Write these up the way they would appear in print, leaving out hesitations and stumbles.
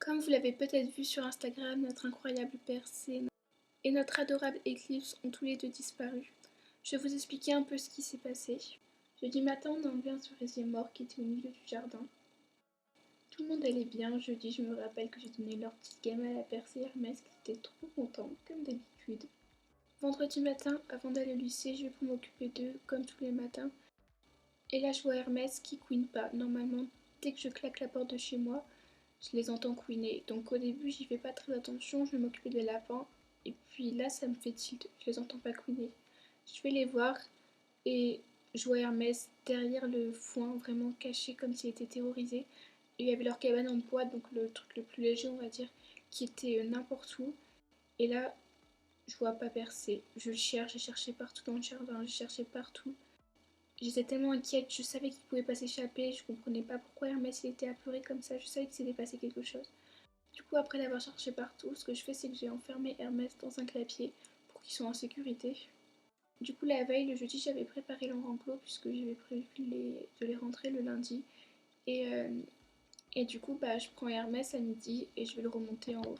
Comme vous l'avez peut-être vu sur Instagram, notre incroyable Percé et notre adorable Eclipse ont tous les deux disparu. Je vais vous expliquer un peu ce qui s'est passé. Jeudi matin, on a enlevé un cerisier mort qui était au milieu du jardin. Tout le monde allait bien. Jeudi, je me rappelle que j'ai donné leur petite gamelle à Percé et Hermès qui étaient trop contents, comme d'habitude. Vendredi matin, avant d'aller au lycée, je vais pour m'occuper d'eux, comme tous les matins. Et là, je vois Hermès qui couine pas. Normalement, dès que je claque la porte de chez moi, je les entends couiner. Donc au début, j'y fais pas très attention, je vais m'occuper des lapins. Et puis là, ça me fait tilt, je les entends pas couiner. Je vais les voir et je vois Hermès derrière le foin, vraiment caché comme s'il était terrorisé. Et il y avait leur cabane en bois, donc le truc le plus léger, on va dire, qui était n'importe où. Et là, je vois pas Percé. Je le cherche, j'ai cherché partout dans le jardin, j'ai cherché partout. J'étais tellement inquiète, je savais qu'il pouvait pas s'échapper, je comprenais pas pourquoi Hermès il était apeuré comme ça, je savais qu'il s'était passé quelque chose. Du coup, après l'avoir cherché partout, ce que je fais, c'est que j'ai enfermé Hermès dans un clapier pour qu'ils soient en sécurité. Du coup, la veille, le jeudi, j'avais préparé leur enclos puisque j'avais prévu de les rentrer le lundi. Et, euh, et du coup, je prends Hermès à midi et je vais le remonter en haut.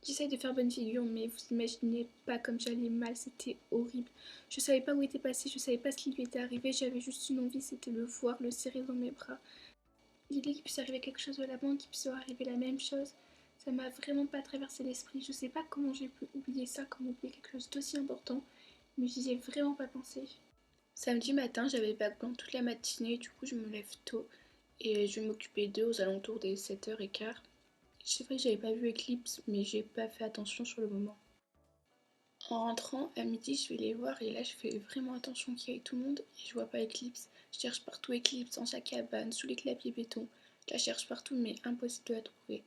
J'essaye de faire bonne figure, mais vous imaginez pas comme j'allais mal, c'était horrible. Je savais pas où était passé, je savais pas ce qui lui était arrivé, j'avais juste une envie, c'était le voir, le serrer dans mes bras. L'idée qu'il puisse arriver quelque chose de là-bas, qu'il puisse arriver la même chose, ça m'a vraiment pas traversé l'esprit. Je sais pas comment j'ai pu oublier ça, comment oublier quelque chose d'aussi important, mais j'y ai vraiment pas pensé. Samedi matin, j'avais bac blanc toute la matinée, du coup je me lève tôt et je vais m'occuper d'eux aux alentours des 7h15. C'est vrai que j'avais pas vu Eclipse, mais j'ai pas fait attention sur le moment. En rentrant à midi, je vais les voir et là je fais vraiment attention qu'il y ait tout le monde et je vois pas Eclipse. Je cherche partout Eclipse, dans sa cabane, sous les clapiers béton. Je la cherche partout mais impossible de la trouver.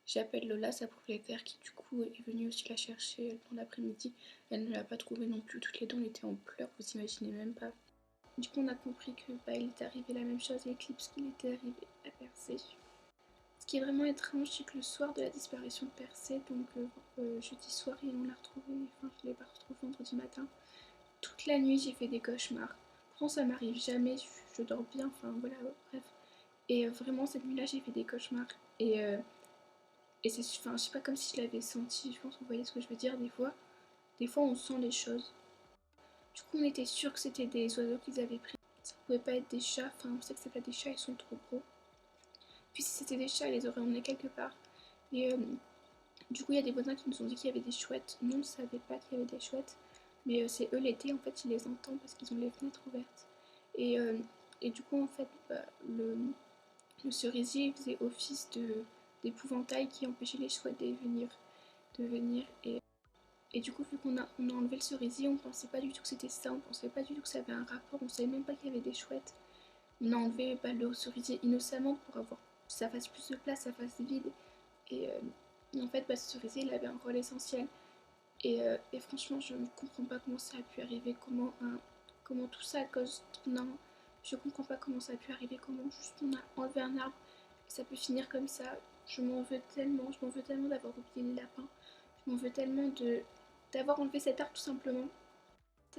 J'appelle Lola, sa propriétaire, qui du coup est venue aussi la chercher pendant l'après-midi. Elle ne l'a pas trouvée non plus, toutes les deux on était en pleurs, vous imaginez même pas. Du coup on a compris que il était arrivé la même chose à Eclipse qu'il était arrivé à Percé. Ce qui est vraiment étrange, c'est que le soir de la disparition de Percé, donc jeudi soir, et on l'a retrouvée, enfin je l'ai pas retrouvée vendredi matin, toute la nuit j'ai fait des cauchemars. Pourtant ça m'arrive jamais, je dors bien, enfin voilà, bref. Et vraiment cette nuit-là j'ai fait des cauchemars. Et c'est, enfin, c'est pas comme si je l'avais senti, je pense que vous voyez ce que je veux dire des fois on sent les choses. Du coup on était sûr que c'était des oiseaux qu'ils avaient pris. Ça pouvait pas être des chats, enfin on sait que c'est pas des chats, ils sont trop gros. Puis si c'était des chats, ils les auraient emmenés quelque part. Et du coup, il y a des voisins qui nous ont dit qu'il y avait des chouettes. Nous, on ne savait pas qu'il y avait des chouettes. Mais c'est eux l'été, en fait, ils les entendent parce qu'ils ont les fenêtres ouvertes. Et, euh, et du coup, en fait, le cerisier faisait office d'épouvantail qui empêchait les chouettes de venir. Et du coup, vu on a enlevé le cerisier, on pensait pas du tout que c'était ça. On pensait pas du tout que ça avait un rapport. On savait même pas qu'il y avait des chouettes. On a enlevé le cerisier innocemment pour avoir ça fasse plus de place, ça fasse vide. Et en fait, ce cerisier, il avait un rôle essentiel. Et franchement, je ne comprends pas comment ça a pu arriver, comment tout ça à cause d'un... Je comprends pas comment ça a pu arriver, comment juste on a enlevé un arbre et ça peut finir comme ça. Je m'en veux tellement d'avoir oublié les lapins. Je m'en veux tellement d'avoir enlevé cet arbre tout simplement.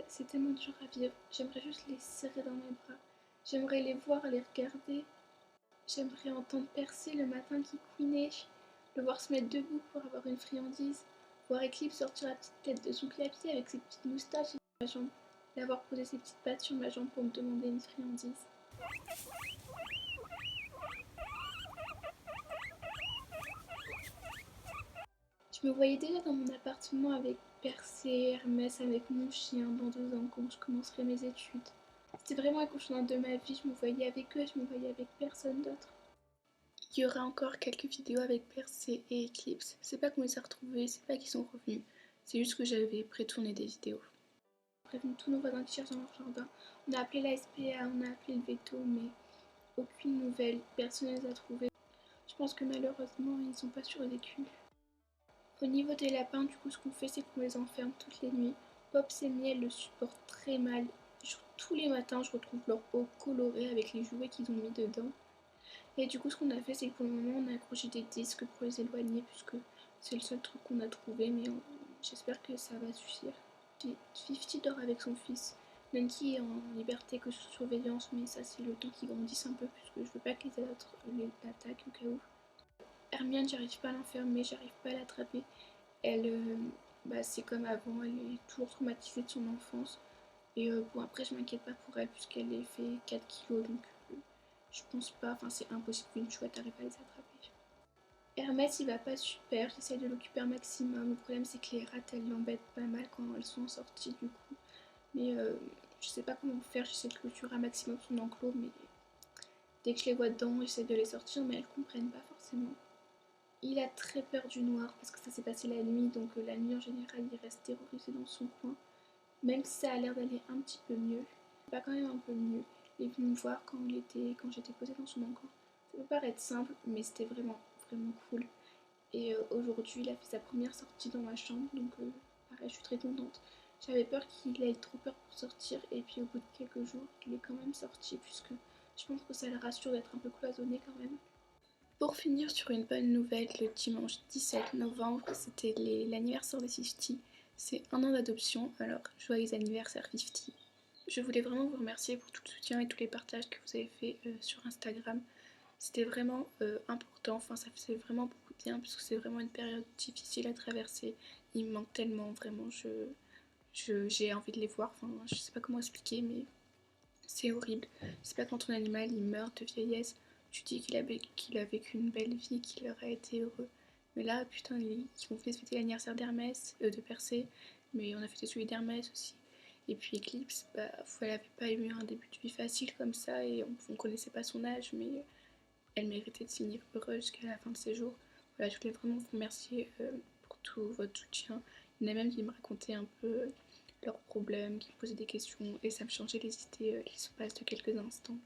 C'est tellement dur à vivre. J'aimerais juste les serrer dans mes bras. J'aimerais les voir, les regarder. J'aimerais entendre Percé le matin qui couinait, le voir se mettre debout pour avoir une friandise, voir Eclipse sortir la petite tête de son clapier avec ses petites moustaches et ma jambe, l'avoir posé ses petites pattes sur ma jambe pour me demander une friandise. Je me voyais déjà dans mon appartement avec Percé, Hermès, avec mon chien dans 2 ans quand je commencerai mes études. C'était vraiment un cauchemar de ma vie, je me voyais avec eux, je me voyais avec personne d'autre. Il y aura encore quelques vidéos avec Percé et Eclipse. C'est pas qu'on les a retrouvés, c'est pas qu'ils sont revenus. C'est juste que j'avais pré-tourné des vidéos. On a prévenu tous nos voisins qui cherchent dans leur jardin. On a appelé la SPA, on a appelé le veto, mais aucune nouvelle. Personne ne les a trouvés. Je pense que malheureusement, ils sont pas survécus. Au niveau des lapins, du coup, ce qu'on fait, c'est qu'on les enferme toutes les nuits. Pops et Miel le supportent très mal. Tous les matins, je retrouve leur eau colorée avec les jouets qu'ils ont mis dedans. Et du coup, ce qu'on a fait, c'est que pour le moment, on a accroché des disques pour les éloigner, puisque c'est le seul truc qu'on a trouvé, mais j'espère que ça va suffire. Fifty dort avec son fils. Nanki est en liberté que sous surveillance, mais ça, c'est le temps qu'ils grandissent un peu, puisque je veux pas que les autres l'attaquent au cas où. Hermione, j'arrive pas à l'enfermer, j'arrive pas à l'attraper. Elle, c'est comme avant, elle est toujours traumatisée de son enfance. Et bon, après, je m'inquiète pas pour elle puisqu'elle est fait 4 kilos, donc je pense pas, enfin, c'est impossible qu'une chouette arrive à les attraper. Hermès, il va pas super, j'essaie de l'occuper un maximum. Le problème, c'est que les rats, elles l'embêtent pas mal quand elles sont sorties, du coup. Mais je sais pas comment faire, j'essaie de clôturer un maximum son enclos, mais dès que je les vois dedans, j'essaie de les sortir, mais elles comprennent pas forcément. Il a très peur du noir parce que ça s'est passé la nuit, donc la nuit en général, il reste terrorisé dans son coin. Même si ça a l'air d'aller un petit peu mieux, pas quand même un peu mieux. Il est venu me voir quand j'étais posée dans son enclos. Ça peut paraître simple, mais c'était vraiment, vraiment cool. Et aujourd'hui, il a fait sa première sortie dans ma chambre, donc pareil, je suis très contente. J'avais peur qu'il ait trop peur pour sortir, et puis au bout de quelques jours, il est quand même sorti, puisque je pense que ça le rassure d'être un peu cloisonné quand même. Pour finir sur une bonne nouvelle, le dimanche 17 novembre, c'était l'anniversaire des 50. C'est un an d'adoption, alors joyeux anniversaire 50. Je voulais vraiment vous remercier pour tout le soutien et tous les partages que vous avez fait sur Instagram. C'était vraiment important, enfin ça faisait vraiment beaucoup de bien parce que c'est vraiment une période difficile à traverser. Il me manque tellement, vraiment, j'ai envie de les voir, enfin je sais pas comment expliquer mais c'est horrible. C'est pas quand ton animal il meurt de vieillesse, tu dis qu'il a vécu une belle vie, qu'il aurait été heureux. Mais là, putain, ils ont fait fêter l'anniversaire d'Hermès, de Persée, mais on a fêté celui d'Hermès aussi. Et puis Eclipse, elle avait pas eu un début de vie facile comme ça et on connaissait pas son âge, mais elle méritait de finir heureuse jusqu'à la fin de ses jours. Voilà, je voulais vraiment vous remercier pour tout votre soutien. Il y en a même qui me racontaient un peu leurs problèmes, qui me posaient des questions et ça me changeait les idées l'espace de quelques instants.